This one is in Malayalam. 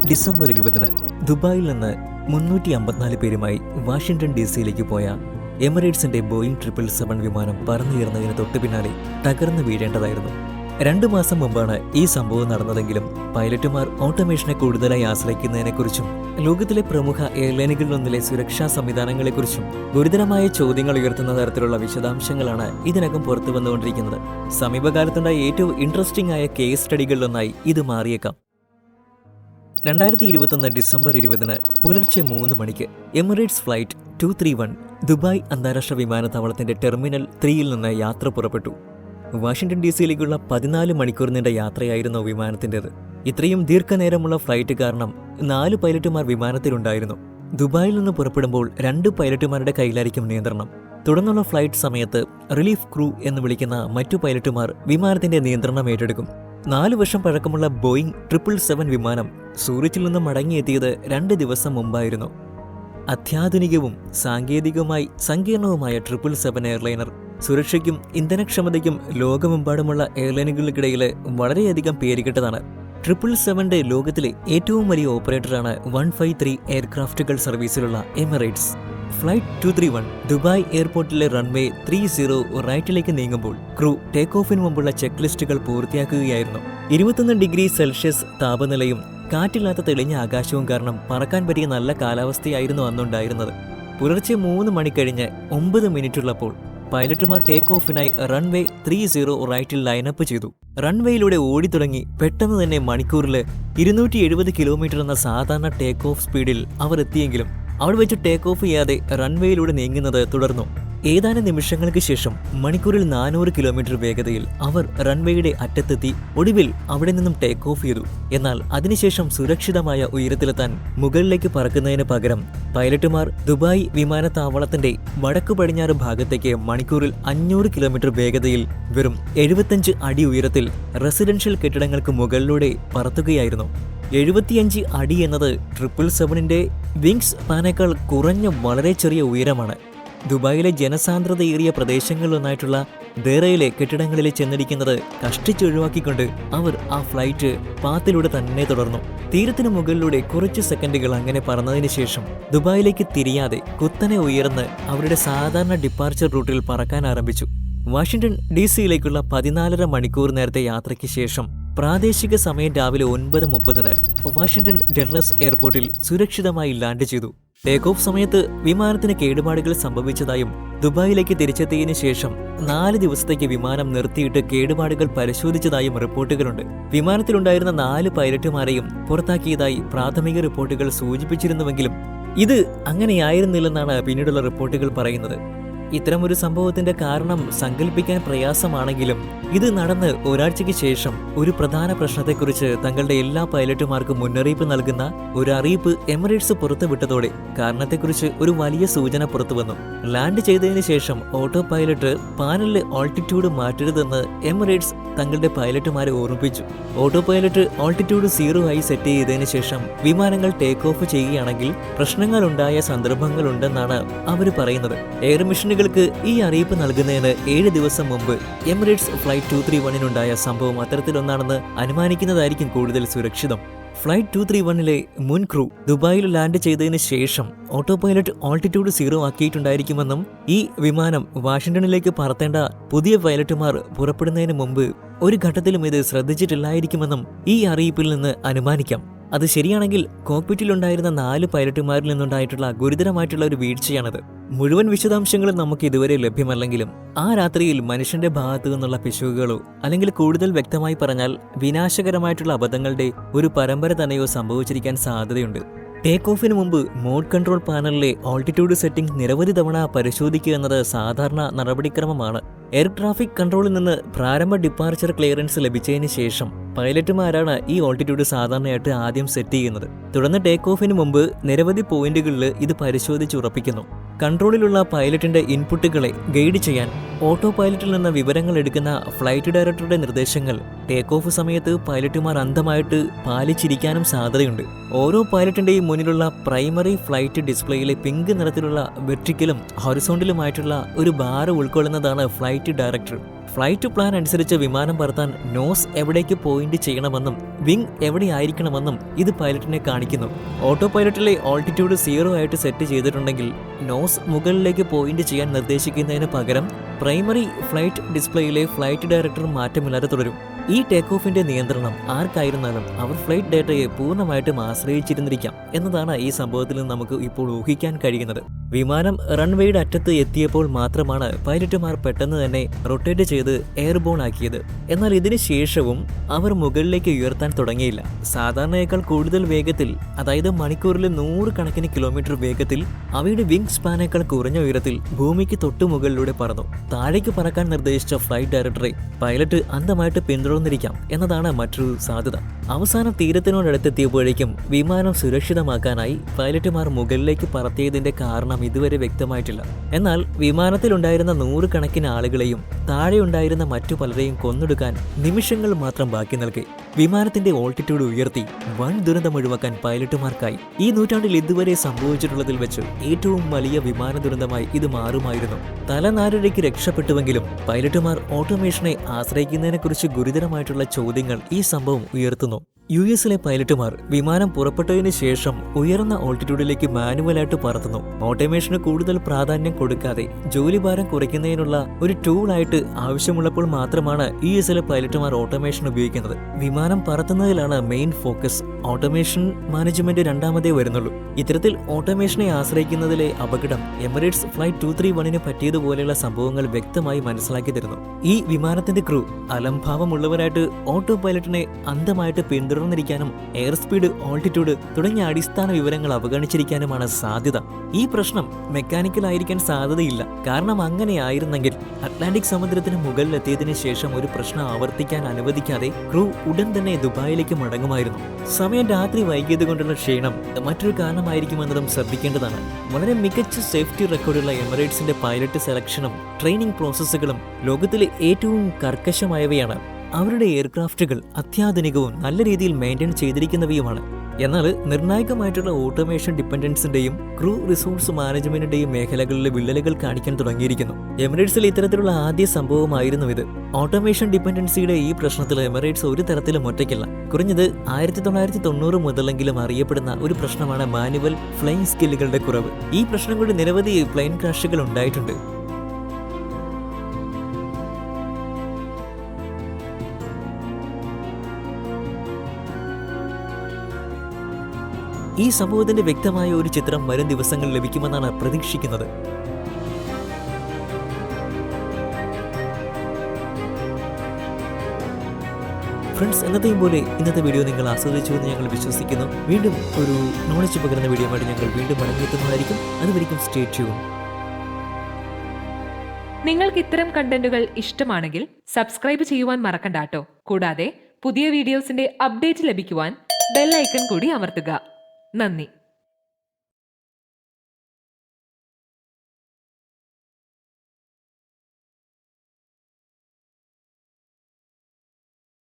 ഡിസംബർ 20 ദുബായിൽ നിന്ന് 354 പേരുമായി വാഷിംഗ്ടൺ DC-യിലേക്ക് പോയ എമിറേറ്റ്സിന്റെ ബോയിങ് 777 വിമാനം പറന്നുയർന്നതിന് തൊട്ടു പിന്നാലെ തകർന്നു വീഴേണ്ടതായിരുന്നു. 2 മാസം മുമ്പാണ് ഈ സംഭവം നടന്നതെങ്കിലും പൈലറ്റുമാർ ഓട്ടോമേഷനെ കൂടുതലായി ആശ്രയിക്കുന്നതിനെക്കുറിച്ചും ലോകത്തിലെ പ്രമുഖ എയർലൈനുകളിലൊന്നിലെ സുരക്ഷാ സംവിധാനങ്ങളെക്കുറിച്ചും ഗുരുതരമായ ചോദ്യങ്ങൾ ഉയർത്തുന്ന തരത്തിലുള്ള വിശദാംശങ്ങളാണ് ഇതിനകം പുറത്തു വന്നുകൊണ്ടിരിക്കുന്നത്. സമീപകാലത്തുണ്ടായ ഏറ്റവും ഇൻട്രസ്റ്റിംഗ് ആയ കേസ് സ്റ്റഡികളിലൊന്നായി ഇത് മാറിയേക്കാം. 2021 ഡിസംബർ 20 പുലർച്ചെ 3 മണിക്ക് എമിറേറ്റ്സ് ഫ്ലൈറ്റ് 231 ദുബായ് അന്താരാഷ്ട്ര വിമാനത്താവളത്തിന്റെ ടെർമിനൽ 3-ൽ നിന്ന് യാത്ര പുറപ്പെട്ടു. വാഷിംഗ്ടൺ DC-യിലേക്കുള്ള 14 മണിക്കൂർ നീണ്ട യാത്രയായിരുന്നു വിമാനത്തിൻ്റെത്. ഇത്രയും ദീർഘനേരമുള്ള ഫ്ലൈറ്റ് കാരണം 4 പൈലറ്റുമാർ വിമാനത്തിലുണ്ടായിരുന്നു. ദുബായിൽ നിന്ന് പുറപ്പെടുമ്പോൾ 2 പൈലറ്റുമാരുടെ കയ്യിലായിരിക്കും നിയന്ത്രണം. തുടർന്നുള്ള ഫ്ലൈറ്റ് സമയത്ത് റിലീഫ് ക്രൂ എന്ന് വിളിക്കുന്ന മറ്റു പൈലറ്റുമാർ വിമാനത്തിന്റെ നിയന്ത്രണം ഏറ്റെടുക്കും. 4 വർഷം പഴക്കമുള്ള ബോയിങ് 777 വിമാനം സൂറിച്ചിൽ നിന്ന് മടങ്ങിയെത്തിയത് 2 ദിവസം മുമ്പായിരുന്നു. അത്യാധുനികവും സാങ്കേതികവുമായി സങ്കീർണവുമായ 777 എയർലൈനർ സുരക്ഷയ്ക്കും ഇന്ധനക്ഷമതയ്ക്കും ലോകമെമ്പാടുമുള്ള എയർലൈനുകൾക്കിടയിൽ വളരെയധികം പേരുകെട്ടതാണ്. 777 ലോകത്തിലെ ഏറ്റവും വലിയ ഓപ്പറേറ്ററാണ് 153 എയർക്രാഫ്റ്റുകൾ സർവീസിലുള്ള എമിറേറ്റ്സ്. ഫ്ലൈറ്റ് 231 ദുബായ് എയർപോർട്ടിലെ റൺവേ 30 റൈറ്റിലേക്ക് നീങ്ങുമ്പോൾ ക്രൂ ടേക്ക് ഓഫിന് മുമ്പുള്ള ചെക്ക് ലിസ്റ്റുകൾ പൂർത്തിയാക്കുകയായിരുന്നു. 21 ഡിഗ്രി സെൽഷ്യസ് താപനിലയും കാറ്റില്ലാത്ത തെളിഞ്ഞ ആകാശവും കാരണം പറക്കാൻ പറ്റിയ നല്ല കാലാവസ്ഥയായിരുന്നു അന്നുണ്ടായിരുന്നത്. പുലർച്ചെ 3 മണി കഴിഞ്ഞ് 9 മിനിറ്റുള്ളപ്പോൾ പൈലറ്റുമാർ ടേക്ക് ഓഫിനായി റൺവേ 30 റൈറ്റിൽ ലൈനപ്പ് ചെയ്തു. റൺവേയിലൂടെ ഓടിത്തുടങ്ങി പെട്ടെന്ന് തന്നെ മണിക്കൂറിൽ 270 കിലോമീറ്റർ എന്ന സാധാരണ ടേക്ക് ഓഫ് സ്പീഡിൽ അവർ എത്തിയെങ്കിലും അവിടെ വെച്ച് ടേക്ക് ഓഫ് ചെയ്യാതെ റൺവേയിലൂടെ നീങ്ങുന്നത് തുടർന്നു. ഏതാനും നിമിഷങ്ങൾക്ക് ശേഷം മണിക്കൂറിൽ 400 കിലോമീറ്റർ വേഗതയിൽ അവർ റൺവേയുടെ അറ്റത്തെത്തി. ഒടുവിൽ അവിടെ നിന്നും ടേക്ക് ഓഫ് ചെയ്തു. എന്നാൽ അതിനുശേഷം സുരക്ഷിതമായ ഉയരത്തിലെത്താൻ മുകളിലേക്ക് പറക്കുന്നതിന് പകരം പൈലറ്റുമാർ ദുബായ് വിമാനത്താവളത്തിന്റെ വടക്കു പടിഞ്ഞാറ് ഭാഗത്തേക്ക് മണിക്കൂറിൽ 500 കിലോമീറ്റർ വേഗതയിൽ വെറും 75 അടി ഉയരത്തിൽ റെസിഡൻഷ്യൽ കെട്ടിടങ്ങൾക്ക് മുകളിലൂടെ പറത്തുകയായിരുന്നു. 75 അടി എന്നത് 777ന്റെ വിങ്സ് സ്പാനേക്കാൾ കുറഞ്ഞ വളരെ ചെറിയ ഉയരമാണ്. ദുബായിലെ ജനസാന്ദ്രതയേറിയ പ്രദേശങ്ങളിലൊന്നായിട്ടുള്ള ദേറയിലെ കെട്ടിടങ്ങളിൽ ചെന്നിരിക്കുന്നത് കഷ്ടിച്ചൊഴിവാക്കിക്കൊണ്ട് അവർ ആ ഫ്ലൈറ്റ് പാത്തിലൂടെ തന്നെ തുടർന്നു. തീരത്തിന് മുകളിലൂടെ കുറച്ച് സെക്കൻഡുകൾ അങ്ങനെ പറന്നതിന് ശേഷം ദുബായിലേക്ക് തിരിയാതെ കുത്തനെ ഉയർന്ന് അവരുടെ സാധാരണ ഡിപ്പാർച്ചർ റൂട്ടിൽ പറക്കാൻ ആരംഭിച്ചു. വാഷിംഗ്ടൺ DC-യിലേക്കുള്ള 14.5 മണിക്കൂർ നേരത്തെ യാത്രയ്ക്ക് ശേഷം പ്രാദേശിക സമയം രാവിലെ 9:30 വാഷിംഗ്ടൺ ഡെല്ലസ് എയർപോർട്ടിൽ സുരക്ഷിതമായി ലാൻഡ് ചെയ്തു. ടേക്ക് ഓഫ് സമയത്ത് വിമാനത്തിന് കേടുപാടുകൾ സംഭവിച്ചതായും ദുബായിലേക്ക് തിരിച്ചെത്തിയതിനു ശേഷം 4 ദിവസത്തേക്ക് വിമാനം നിർത്തിയിട്ട് കേടുപാടുകൾ പരിശോധിച്ചതായും റിപ്പോർട്ടുകളുണ്ട്. വിമാനത്തിലുണ്ടായിരുന്ന 4 പൈലറ്റുമാരെയും പുറത്താക്കിയതായി പ്രാഥമിക റിപ്പോർട്ടുകൾ സൂചിപ്പിച്ചിരുന്നുവെങ്കിലും ഇത് അങ്ങനെയായിരുന്നില്ലെന്നാണ് പിന്നീടുള്ള റിപ്പോർട്ടുകൾ പറയുന്നത്. ഇത്തരമൊരു സംഭവത്തിന്റെ കാരണം സങ്കല്പിക്കാൻ പ്രയാസമാണെങ്കിലും ഇത് നടന്ന് ഒരാഴ്ചയ്ക്ക് ശേഷം ഒരു പ്രധാന പ്രശ്നത്തെക്കുറിച്ച് തങ്ങളുടെ എല്ലാ പൈലറ്റുമാർക്കും മുന്നറിയിപ്പ് നൽകുന്ന ഒരു അറിയിപ്പ് എമിറേറ്റ്സ് പുറത്തുവിട്ടതോടെ കാരണത്തെക്കുറിച്ച് ഒരു വലിയ സൂചന പുറത്തുവന്നു. ലാൻഡ് ചെയ്തതിനു ശേഷം ഓട്ടോ പൈലറ്റ് പാനലിലെ ഓൾട്ടിറ്റ്യൂഡ് മാറ്റരുതെന്ന് എമിറേറ്റ്സ് തങ്ങളുടെ പൈലറ്റുമാരെ ഓർമ്മിപ്പിച്ചു. ഓട്ടോ പൈലറ്റ് ഓൾട്ടിറ്റ്യൂഡ് 0 ആയി സെറ്റ് ചെയ്തതിനു ശേഷം വിമാനങ്ങൾ ടേക്ക് ഓഫ് ചെയ്യുകയാണെങ്കിൽ പ്രശ്നങ്ങളുണ്ടായ സന്ദർഭങ്ങളുണ്ടെന്നാണ് അവർ പറയുന്നത്. എയർ മിഷനുകൾക്ക് ഈ അറിയിപ്പ് നൽകുന്നതിന് 7 ദിവസം മുമ്പ് എമിറേറ്റ്സ് ഫ്ലൈറ്റ് 231-നുണ്ടായ സംഭവം അത്തരത്തിലൊന്നാണെന്ന് അനുമാനിക്കുന്നതായിരിക്കും കൂടുതൽ സുരക്ഷിതം. ഫ്ലൈറ്റ് 231-ലെ മുൻ ക്രൂ ദുബായിൽ ലാൻഡ് ചെയ്തതിന് ശേഷം ഓട്ടോ പൈലറ്റ് ഓൾട്ടിറ്റ്യൂഡ് 0 ആക്കിയിട്ടുണ്ടായിരിക്കുമെന്നും ഈ വിമാനം വാഷിംഗ്ടണിലേക്ക് പറത്തേണ്ട പുതിയ പൈലറ്റുമാർ പുറപ്പെടുന്നതിന് മുമ്പ് ഒരു ഘട്ടത്തിലും ഇത് ശ്രദ്ധിച്ചിട്ടില്ലായിരിക്കുമെന്നും ഈ അറിയിപ്പിൽ നിന്ന് അനുമാനിക്കാം. അത് ശരിയാണെങ്കിൽ കോക്പിറ്റിലുണ്ടായിരുന്ന 4 പൈലറ്റുമാരിൽ നിന്നുണ്ടായിട്ടുള്ള ഗുരുതരമായിട്ടുള്ള ഒരു വീഴ്ചയാണത്. മുഴുവൻ വിശദാംശങ്ങളും നമുക്ക് ഇതുവരെ ലഭ്യമല്ലെങ്കിലും ആ രാത്രിയിൽ മനുഷ്യന്റെ ഭാഗത്തു നിന്നുള്ള പിശകുകളോ അല്ലെങ്കിൽ കൂടുതൽ വ്യക്തമായി പറഞ്ഞാൽ വിനാശകരമായിട്ടുള്ള അബദ്ധങ്ങളുടെ ഒരു പരമ്പര തന്നെയോ സംഭവിച്ചിരിക്കാൻ സാധ്യതയുണ്ട്. ടേക്ക് ഓഫിന് മുമ്പ് മോഡ് കൺട്രോൾ പാനലിലെ ഓൾട്ടിറ്റ്യൂഡ് സെറ്റിംഗ് നിരവധി തവണ പരിശോധിക്കുക എന്നത് സാധാരണ നടപടിക്രമമാണ്. എയർ ട്രാഫിക് കൺട്രോളിൽ നിന്ന് പ്രാരംഭ ഡിപ്പാർച്ചർ ക്ലിയറൻസ് ലഭിച്ചതിന് ശേഷം പൈലറ്റുമാരാണ് ഈ ഓൾട്ടിറ്റ്യൂഡ് സാധാരണയായിട്ട് ആദ്യം സെറ്റ് ചെയ്യുന്നത്. തുടർന്ന് ടേക്ക് ഓഫിന് മുമ്പ് നിരവധി പോയിന്റുകളിൽ ഇത് പരിശോധിച്ചുറപ്പിക്കുന്നു. കൺട്രോളിലുള്ള പൈലറ്റിന്റെ ഇൻപുട്ടുകളെ ഗൈഡ് ചെയ്യാൻ ഓട്ടോ പൈലറ്റിൽ നിന്ന് വിവരങ്ങൾ എടുക്കുന്ന ഫ്ലൈറ്റ് ഡയറക്ടറുടെ നിർദ്ദേശങ്ങൾ ടേക്ക് ഓഫ് സമയത്ത് പൈലറ്റുമാർ അന്ധമായിട്ട് പാലിച്ചിരിക്കാനും സാധ്യതയുണ്ട്. ഓരോ പൈലറ്റിന്റെയും മുന്നിലുള്ള പ്രൈമറി ഫ്ലൈറ്റ് ഡിസ്പ്ലേയിലെ പിങ്ക് നിറത്തിലുള്ള വെർട്ടിക്കലും ഹൊറിസോണ്ടലുമായിട്ടുള്ള ഒരു ബാർ ഉൾക്കൊള്ളുന്നതാണ് ഫ്ലൈറ്റ് ഡയറക്ടർ. ഫ്ലൈറ്റ് പ്ലാൻ അനുസരിച്ച് വിമാനം പറത്താൻ നോസ് എവിടേക്ക് പോയിന്റ് ചെയ്യണമെന്നും വിങ് എവിടെയായിരിക്കണമെന്നും ഇത് പൈലറ്റിനെ കാണിക്കുന്നു. ഓട്ടോ പൈലറ്റിലെ ഓൾട്ടിറ്റ്യൂഡ് 0 ആയിട്ട് സെറ്റ് ചെയ്തിട്ടുണ്ടെങ്കിൽ നോസ് മുകളിലേക്ക് പോയിന്റ് ചെയ്യാൻ നിർദ്ദേശിക്കുന്നതിന് പകരം പ്രൈമറി ഫ്ലൈറ്റ് ഡിസ്പ്ലേയിലെ ഫ്ലൈറ്റ് ഡയറക്ടർ മാറ്റമില്ലാതെ തുടരും. ഈ ടേക്ക് ഓഫിന്റെ നിയന്ത്രണം ആർക്കായിരുന്നാലും അവർ ഫ്ലൈറ്റ് ഡേറ്റയെ പൂർണ്ണമായിട്ടും ആശ്രയിച്ചിരുന്നിരിക്കാം എന്നതാണ് ഈ സംഭവത്തിൽ നിന്ന് നമുക്ക് ഇപ്പോൾ ഊഹിക്കാൻ കഴിയുന്നത്. വിമാനം റൺവേയുടെ അറ്റത്ത് എത്തിയപ്പോൾ മാത്രമാണ് പൈലറ്റുമാർ പെട്ടെന്ന് തന്നെ റൊട്ടേറ്റ് ചെയ്ത് എയർബോൺ ആക്കിയത്. എന്നാൽ ഇതിന് ശേഷവും അവർ മുകളിലേക്ക് ഉയർത്താൻ തുടങ്ങിയില്ല. സാധാരണയേക്കാൾ കൂടുതൽ വേഗത്തിൽ, അതായത് മണിക്കൂറിൽ 100 കണക്കിന് കിലോമീറ്റർ വേഗത്തിൽ അവയുടെ വിങ് സ്പാനേക്കാൾ കുറഞ്ഞ ഉയരത്തിൽ ഭൂമിക്ക് തൊട്ടു മുകളിലൂടെ പറന്നു. താഴേക്ക് പറക്കാൻ നിർദ്ദേശിച്ച ഫ്ലൈറ്റ് ഡയറക്ടറെ പൈലറ്റ് അന്ധമായിട്ട് പിന്തുടർന്നിരിക്കാം എന്നതാണ് മറ്റൊരു സാധ്യത. അവസാനം തീരത്തിനോടടുത്തെത്തിയപ്പോഴേക്കും വിമാനം സുരക്ഷിതമാക്കാനായി പൈലറ്റുമാർ മുകളിലേക്ക് പറത്തിയതിന്റെ കാരണം ഇതുവരെ വ്യക്തമായിട്ടില്ല. എന്നാൽ വിമാനത്തിലുണ്ടായിരുന്ന 100 കണക്കിന് ആളുകളെയും താഴെയുണ്ടായിരുന്ന മറ്റു പലരെയും കൊന്നൊടുക്കാൻ നിമിഷങ്ങൾ മാത്രം ബാക്കി നൽകി വിമാനത്തിന്റെ ഓൾട്ടിറ്റ്യൂഡ് ഉയർത്തി വൻ ദുരന്തം ഒഴിവാക്കാൻ പൈലറ്റുമാർക്കായി. ഈ നൂറ്റാണ്ടിൽ ഇതുവരെ സംഭവിച്ചിട്ടുള്ളതിൽ വെച്ച് ഏറ്റവും വലിയ വിമാന ദുരന്തമായി ഇത് മാറുമായിരുന്നു. തലനാരിഴയ്ക്ക് രക്ഷപ്പെട്ടുവെങ്കിലും പൈലറ്റുമാർ ഓട്ടോമേഷനെ ആശ്രയിക്കുന്നതിനെക്കുറിച്ച് ഗുരുതരമായിട്ടുള്ള ചോദ്യങ്ങൾ ഈ സംഭവം ഉയർത്തുന്നു. യുഎസിലെ പൈലറ്റുമാർ വിമാനം പുറപ്പെട്ടതിന് ശേഷം ഉയർന്ന ഓൾട്ടിറ്റ്യൂഡിലേക്ക് മാനുവലായിട്ട് പറത്തുന്നു. ഓട്ടോമേഷന് കൂടുതൽ പ്രാധാന്യം കൊടുക്കാതെ ജോലിഭാരം കുറയ്ക്കുന്നതിനുള്ള ഒരു ടൂളായിട്ട് ആവശ്യമുള്ളപ്പോൾ മാത്രമാണ് യുഎസിലെ പൈലറ്റുമാർ ഓട്ടോമേഷൻ ഉപയോഗിക്കുന്നത്. വിമാനം പറത്തുന്നതിലാണ് മെയിൻ ഫോക്കസ്. ഓട്ടോമേഷൻ മാനേജ്മെന്റ് രണ്ടാമതേ വരുന്നുള്ളൂ. ഇത്തരത്തിൽ ഓട്ടോമേഷനെ ആശ്രയിക്കുന്നതിലെ അപകടം എമിറേറ്റ്സ് ഫ്ലൈറ്റ് 231 പറ്റിയതുപോലെയുള്ള സംഭവങ്ങൾ വ്യക്തമായി മനസ്സിലാക്കി തരുന്നു. ഈ വിമാനത്തിന്റെ ക്രൂ അലംഭാവമുള്ളവരായിട്ട് ഓട്ടോ പൈലറ്റിനെ അന്ധമായിട്ട് പിന്തുടർന്നിരിക്കാനും എയർ സ്പീഡ്, ഓൾട്ടിറ്റ്യൂഡ് തുടങ്ങിയ അടിസ്ഥാന വിവരങ്ങൾ അവഗണിച്ചിരിക്കാനുമാണ് സാധ്യത. ഈ പ്രശ്നം മെക്കാനിക്കൽ ആയിരിക്കാൻ സാധ്യതയില്ല. കാരണം അങ്ങനെയായിരുന്നെങ്കിൽ അറ്റ്ലാന്റിക് സമുദ്രത്തിന് മുകളിലെത്തിയതിനു ശേഷം ഒരു പ്രശ്നം ആവർത്തിക്കാൻ അനുവദിക്കാതെ ക്രൂ ഉടൻ തന്നെ ദുബായിലേക്ക് മടങ്ങുമായിരുന്നു. സമയം രാത്രി വൈകിയത് കൊണ്ടുള്ള ക്ഷീണം മറ്റൊരു കാരണമായിരിക്കുമെന്നതും ശ്രദ്ധിക്കേണ്ടതാണ്. വളരെ മികച്ച സേഫ്റ്റി റെക്കോർഡുള്ള എമിറേറ്റ്സിന്റെ പൈലറ്റ് സെലക്ഷനും ട്രെയിനിങ് പ്രോസസ്സുകളും ലോകത്തിലെ ഏറ്റവും കർക്കശമായവയാണ്. അവരുടെ എയർക്രാഫ്റ്റുകൾ അത്യാധുനികവും നല്ല രീതിയിൽ മെയിൻറ്റെയിൻ ചെയ്തിരിക്കുന്നവയുമാണ്. എന്നാൽ നിർണായകമായിട്ടുള്ള ഓട്ടോമേഷൻ ഡിപ്പെൻഡൻസിന്റെയും ക്രൂ റിസോഴ്സ് മാനേജ്മെന്റിന്റെയും മേഖലകളിലെ വിള്ളലുകൾ കാണിക്കാൻ തുടങ്ങിയിരിക്കുന്നു. എമിറേറ്റ്സിൽ ഇത്തരത്തിലുള്ള ആദ്യ സംഭവമായിരുന്നു ഇത്. ഓട്ടോമേഷൻ ഡിപ്പെൻഡൻസിയുടെ ഈ പ്രശ്നത്തിൽ എമിറേറ്റ്സ് ഒരു തരത്തിലും ഒറ്റയ്ക്കല്ല. കുറഞ്ഞത് 1990 മുതലെങ്കിലും അറിയപ്പെടുന്ന ഒരു പ്രശ്നമാണ് മാനുവൽ ഫ്ലൈയിങ് സ്കില്ലുകളുടെ കുറവ്. ഈ പ്രശ്നം കൊണ്ട് നിരവധി പ്ലെയിൻ ക്രാഷുകൾ ഉണ്ടായിട്ടുണ്ട്. ഈ സംഭവത്തിന്റെ വ്യക്തമായ ഒരു ചിത്രം വരും ദിവസങ്ങളിൽ ലഭിക്കുമെന്നാണ് പ്രതീക്ഷിക്കുന്നത്. ഫ്രണ്ട്സ്, എന്നത്തെയും പോലെ ഇന്നത്തെ വീഡിയോ നിങ്ങൾ ആസ്വദിച്ചു എന്ന് ഞങ്ങൾ വിശ്വസിക്കുന്നു. വീണ്ടും ഒരു നോളജ് പകരുന്ന വീഡിയോയുമായിട്ട് ഞങ്ങൾ വീണ്ടും മടങ്ങിയെത്തുന്നതായിരിക്കും. അതുവരെയും സ്റ്റേ ട്യൂൺ. നിങ്ങൾക്ക് ഇത്തരം കണ്ടന്റുകൾ ഇഷ്ടമാണെങ്കിൽ സബ്സ്ക്രൈബ് ചെയ്യുവാൻ മറക്കണ്ടാട്ടോ. കൂടാതെ പുതിയ വീഡിയോസിന്റെ അപ്ഡേറ്റ് ലഭിക്കുവാൻ ബെൽ ഐക്കൺ കൂടി അമർത്തുക. നന്ദി.